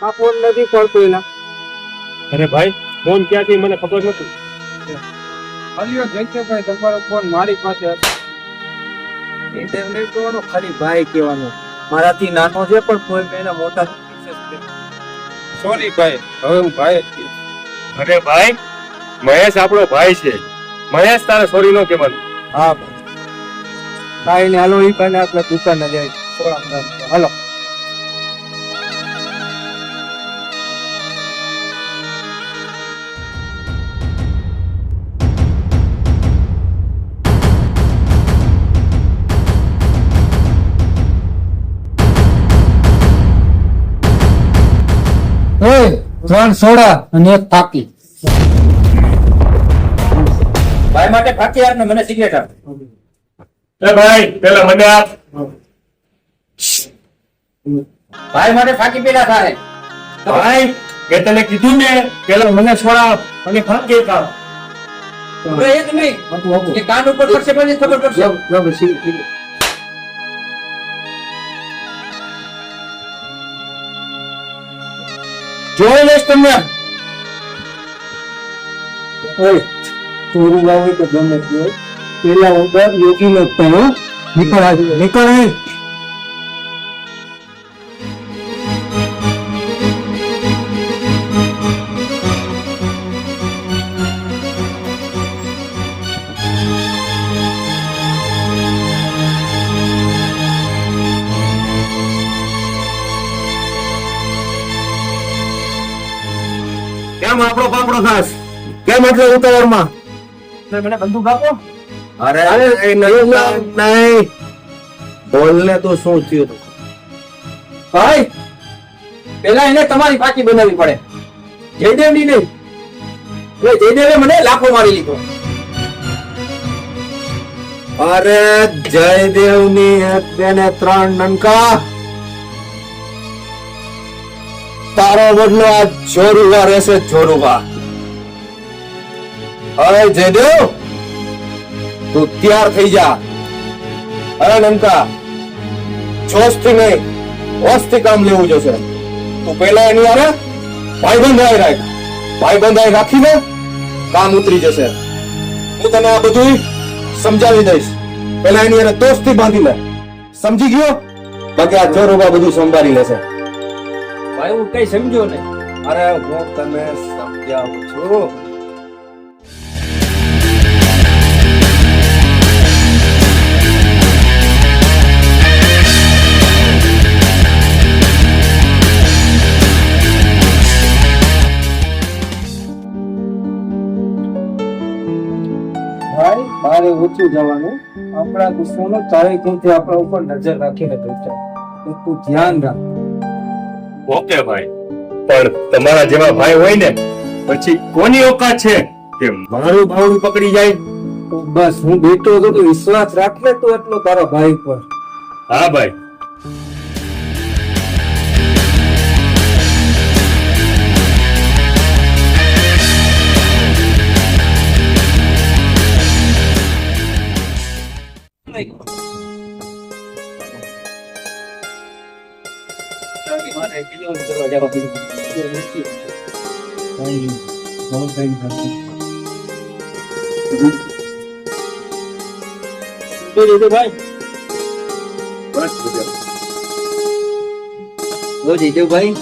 આ ફોન નથી પડતો એના. અરે ભાઈ ફોન ક્યાંથી મને ખબર નથી. અલ્યો જયસભાઈ તમારો ફોન મારી પાસે હતો. એટલે એમને કહેવાનું ખાલી ભાઈ કહેવાનું. મારાથી નાનો છે પણ કોઈ મેના મોટા સોરી ભાઈ, હવે હું ભાઈ જ છું. અરે ભાઈ મહેશ આપણો ભાઈ છે. મહેશ તારે સોરી નો કહેવાનું. હા ભાઈ ને હાલો, ઈ કાને આપણે દુકાને જાય. હાલો. ત્રણ સોડા અને એક ફાકી. ભાઈ માટે ફાકી આપ ને મને સિગરેટ આપ. એ ભાઈ પેલા મને આપ. ભાઈ માટે ફાકી પેલા થાય. ભાઈ કે તને કીધું ને પેલા મને સોડા આપ અને ફાંકી આપ. હવે એક નહીં, એ કાન ઉપર પડશે પછી ખબર પડશે. જોઈ લઈશ તમને. ઓય ચોરી લાવી તો ગમે તે પેલા ઉપર યોગી લગતા હો. નીકળ આવી, નીકળ અહીં. કેમ આપણો પાપડો ખાસ? કેમ એટલે ઉતાવળમાં? મને બંદૂક આપો. અરે નહીં બોલને તો શું થયું? ભાઈ પેલા એને તમારી ફાકી બનાવવી પડે. જયદેવની નહીં. એટલે જયદેવે મને લાફો મારી લીધો. અરે જયદેવની એક બે ને ત્રણ નનકા. તારો બદલો આ જોરુવા રહેશે. જોરુવા. અરે જયદેવ તું તૈયાર થઈ જા. અરે નનકા જોશ થી નહીં હોશ થી કામ લેવું જોશે. તું પેલા એની યારે ભાઈબંધાઈ રાખ. ભાઈબંધાઈ રાખીને કામ ઉતરી જશે. હું તને આ બધું સમજાવી દઈશ. પેલા એની યારે દોસ્તી બાંધી લે. સમજી ગયો? બાકી આ જોરુવા બધું સંભાળી લેશે. ભાઈ હું કઈ સમજ્યો નહીં. અરે હું તને સમજાવું છું. ભાઈ મારે ઓછું જવાનું. આપણા દુશ્મનો ચારે કોણથી આપણા ઉપર નજર રાખીને બેઠા. તો તું ધ્યાન રાખ. ઓકે ભાઈ, પણ તમારા જેવા ભાઈ હોય ને પછી કોની ઓકાત છે કે મારું બાવડું પકડી જાય? તો બસ હું બેઠો હતો તો વિશ્વાસ રાખ ને તું એટલો તારા ભાઈ પર. હા ભાઈ. જયદેવભાઈ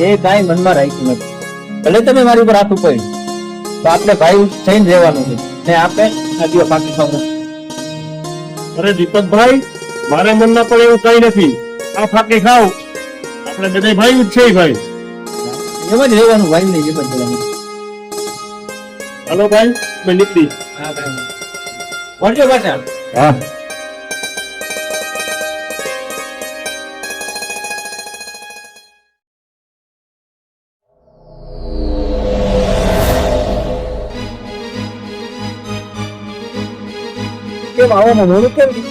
એ કાંઈ મનમાં રાખ્યું નથી. ભલે તમે મારી ઉપર હાથ ઉપાડ્યું તો આપણે ભાઈ થઈને રહેવાનું છે ને આપણે આ દિવસ પાકી ખાવું. અરે દીપકભાઈ મારે મનમાં પણ એવું કઈ નથી. આ ફાકી ખાવ આપણે બધા ભાઈ જ છે ભાઈ. એમ જ રહેવાનું ભાઈ ને એમ જ રહેવાનું. હાલો ભાઈ મેં નીકળી. હા ભાઈ વળજો પાછા. હા. કેમ આવવામાં મોડું કેમ થયું?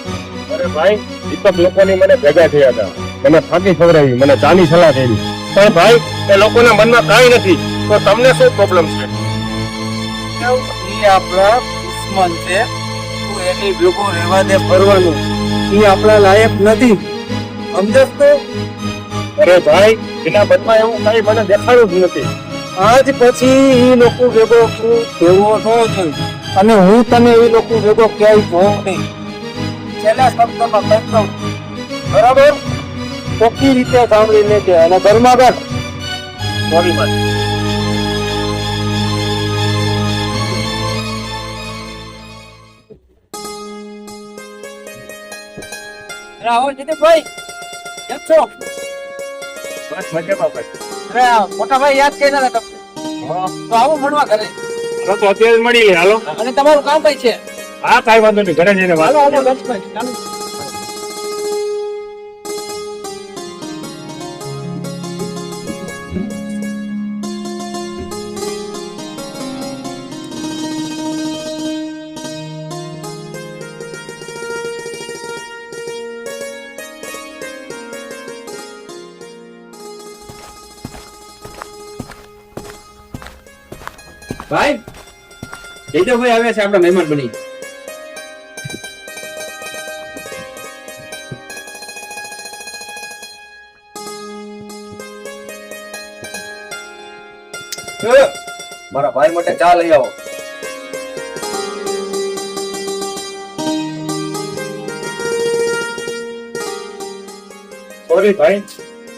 અરે ભાઈ દીપક લોકોની મને ભેગા થયા હતા. મને ફાકી ખવડાવી, મને ચાની સલાહ કરી. પણ ભાઈ એ લોકોના મનમાં કાંઈ નથી. તો તમને શું પ્રોબ્લેમ છે? એ આપણા દુશ્મન છે. તું એની ભેગો રહેવા દે ફરવાનું. એ આપણા લાયક નથી. સમજસ તો? અરે ભાઈ એના મનમાં એવું કઈ મને દેખાડું જ નથી. આજ પછી એ લોકો ભેગો તું ભેગો ન જોઈ અને હું તને એ લોકો ભેગો ક્યાંય જોઉં નહીં. છેલ્લા શબ્દમાં કહી દઉં, બરાબર? ચોખ્ખી રીતે સાંભળી લેજે અને ઘરમાં બેઠ. સોરી ભાઈ. આવો જીતેશભાઈ, કેમ છો? બસ મજામાં ભાઈ. અરે મોટા ભાઈ યાદ કરી ના તમને. તો આવો મળવા ઘરે. હાલો તો અત્યારે જ મળી લે. હાલો. અને તમારું કામ કઈ છે? હા કાંઈ વાંધો નહીં, ઘરે જઈને વાત હાલો કરીએ. હાલો દર્શભાઈ, ચાલો. ભાઈ જયદેવભાઈ આવ્યા છે આપણા મહેમાન બની. મારા ભાઈ માટે ચા લઈ આવો. સોરી ભાઈ,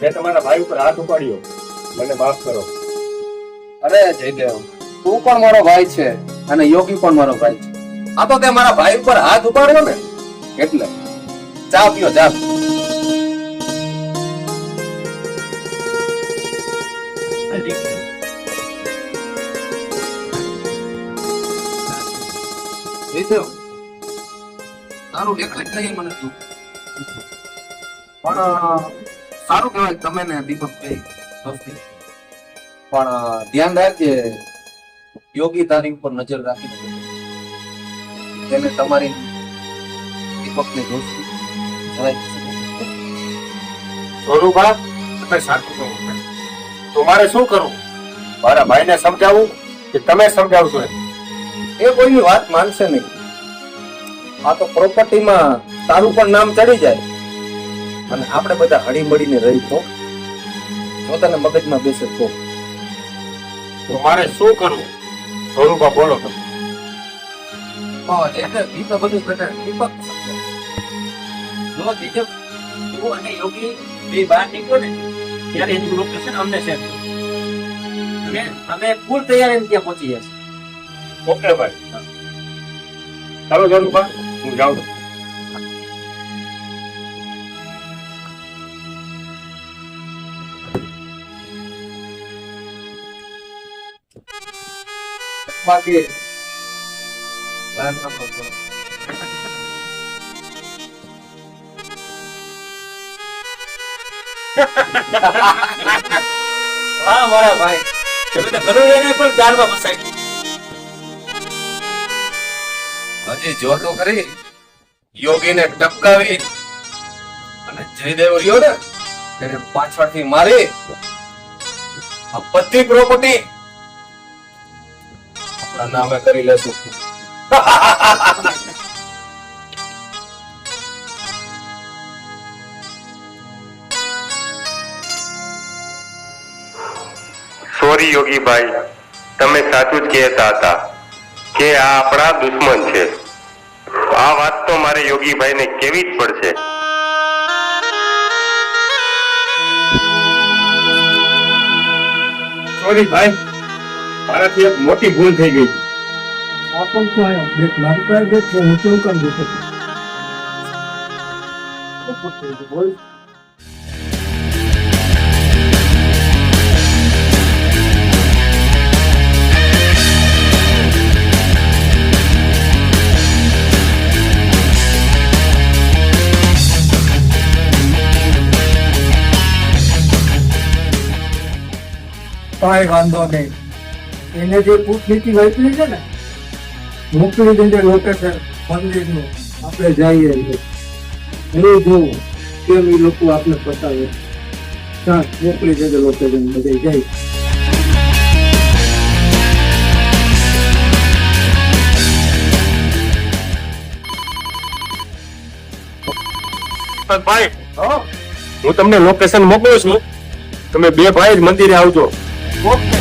મેં તમારા ભાઈ ઉપર હાથ ઉપાડ્યો, મને માફ કરો. અરે જયદેવ, તું પણ મારો ભાઈ છે અને યોગી પણ મારો ભાઈ છે. આ તો તે મારા ભાઈ ઉપર હાથ ઉપાડ્યો ને એટલે. ચા પીઓ, ચા. જયદેવ, તારું દેખાય નહીં મને તું. પણ સારું કહેવાય તમે ને દીપકભાઈ દોસ્તી. પણ ધ્યાન રાખજે, યોગી તારી ઉપર નજર રાખી તેને તમારી દીપકની દોસ્તી જરાય સોરુભા, તમે સાચું કહો. તો મારે શું કરવું? મારા ભાઈને સમજાવું કે તમે સમજાવશો? એ કોઈની વાત માનશે નહીં. આ તો પ્રોપર્ટીમાં તારું પણ નામ ચડી જાય અને આપણે બધા હળી મળીને રહી તો જો તને મગજમાં બેસે તો. તો મારે શું કરવું? સોરુભા બોલો તમે. એટલે દીપક બધું ઘટે દીપક સમજે. જો જીતેશ, તું અને યોગી બે બહાર નીકળો ને ત્યારે એનું લોકેશન અમને શેર કરો. અને અમે ફૂલ તૈયારી ત્યાં પહોંચી જશે. ઓકે ભાઈ, ચાલો સોરુભા, હું જાઉં છું. બાકી પ્લાન રાખો તો. હા મારા ભાઈ, તમે તો ગરુડિયાને પણ જાળમાં ફસાઈ. હજી જો તો ખરી યોગીને ટપકાવી અને જયદેવ રહ્યો ને તેને પાછળથી મારી આ બધી પ્રોપર્ટી આપણા નામે કરી લેશું. સોરી યોગીભાઈ, તમે સાચું જ કહેતા હતા કે આ આપણા દુશ્મન છે. આ વાત તો મારે યોગીભાઈને કેવી જ પડશે. સોરી ભાઈ, મારાથી એક મોટી ભૂલ થઈ ગઈ. આપણ તો આયો બેટ મારી પાસે બેટ હું શું કામ દેતો બોલ. કાંઈ વાંધો નહીં, એને જે કૂટનીતિ વાપરી છે ને મોકલી દેજે લોકેશન મંદિરનું, આપણે જઈએ એટલે હું જોઉં કેમ એ લોકો આપણે પતાવે. મોકલી દેજે લોકેશન, બધે જાય. ભાઈ, હું તમને લોકેશન મોકલું છું. તમે બે ભાઈ જ મંદિરે આવજો. ઓકે.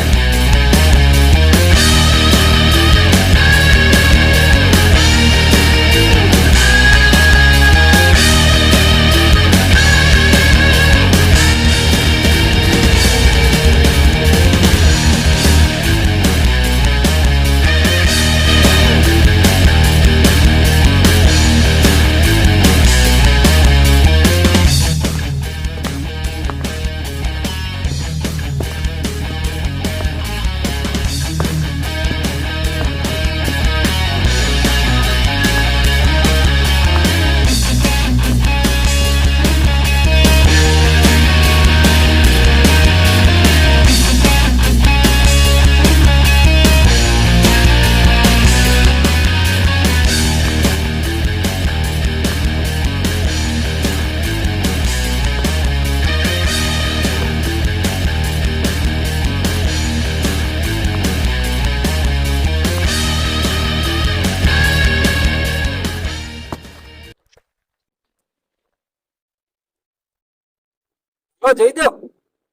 જયદેવ,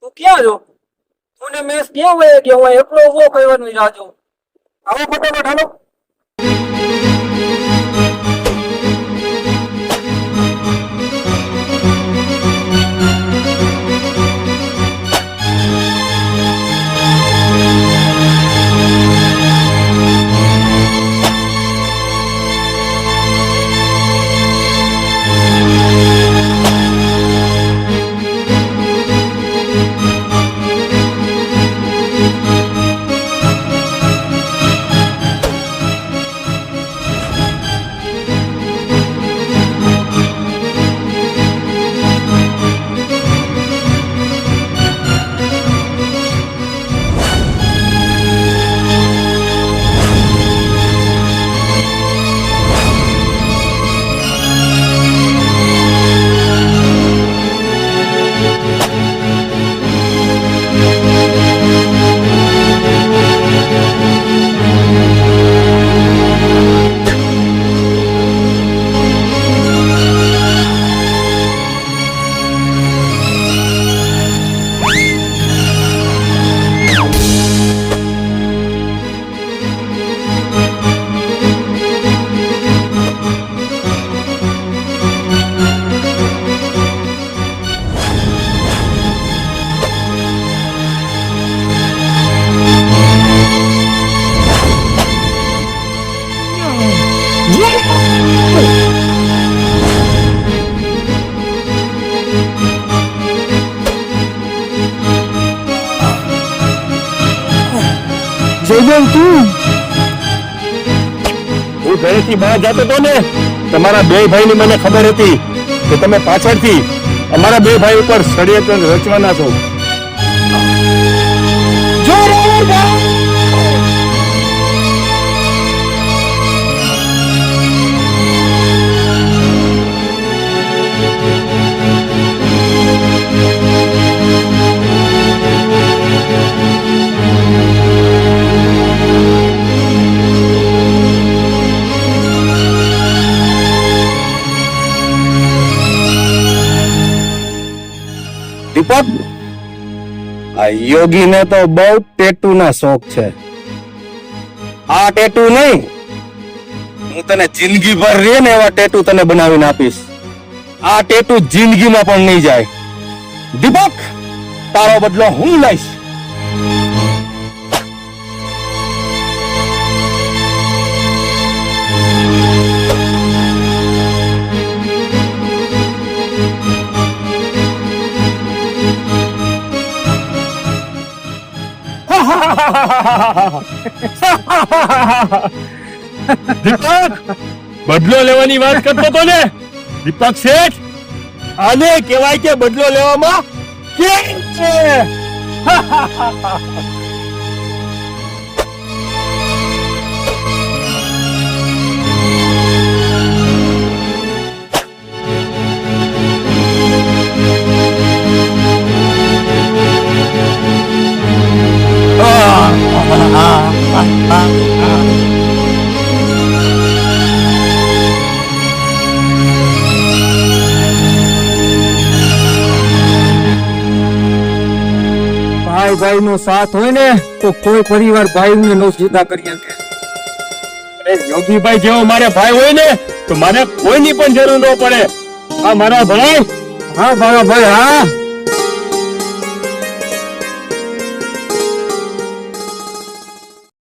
તું ક્યાં છો? તું ને મેં ક્યાં વહી ગયો? હું એકલો ઉભો કઈ વાર ની રાહ જોઉં. આવો ફટાફટ હાલો. જયદેવ, તું હું ઘરેથી બહાર જતો હતો ને, તમારા બે ભાઈની મને ખબર હતી કે તમે પાછળથી અમારા બે ભાઈ ઉપર ષડયંત્ર રચવાના છો. દીપક, આ યોગીને તો બહુ ટેટુ ના શોખ છે. આ ટેટુ નહીં, હું તને જિંદગી ભર રે ને એવા ટેટુ તને બનાવીને આપીશ. આ ટેટુ જિંદગીમાં પણ નહીં જાય. દીપક, તારો બદલો હું લઈશ. દીપક, બદલો લેવાની વાત કરતો તો ને દીપક શેઠ, આને કહેવાય કે બદલો લેવામાં કેમ છે. ભાઈ નો સાથ હોય ને તો કોઈ પરિવાર ભાઈને નો સીધા કરી શકે. અરે યોગીભાઈ જેવો મારે ભાઈ હોય ને તો મારે કોઈની પણ જરૂર ન પડે. આ મારા ભાઈ હા ભાઈ હા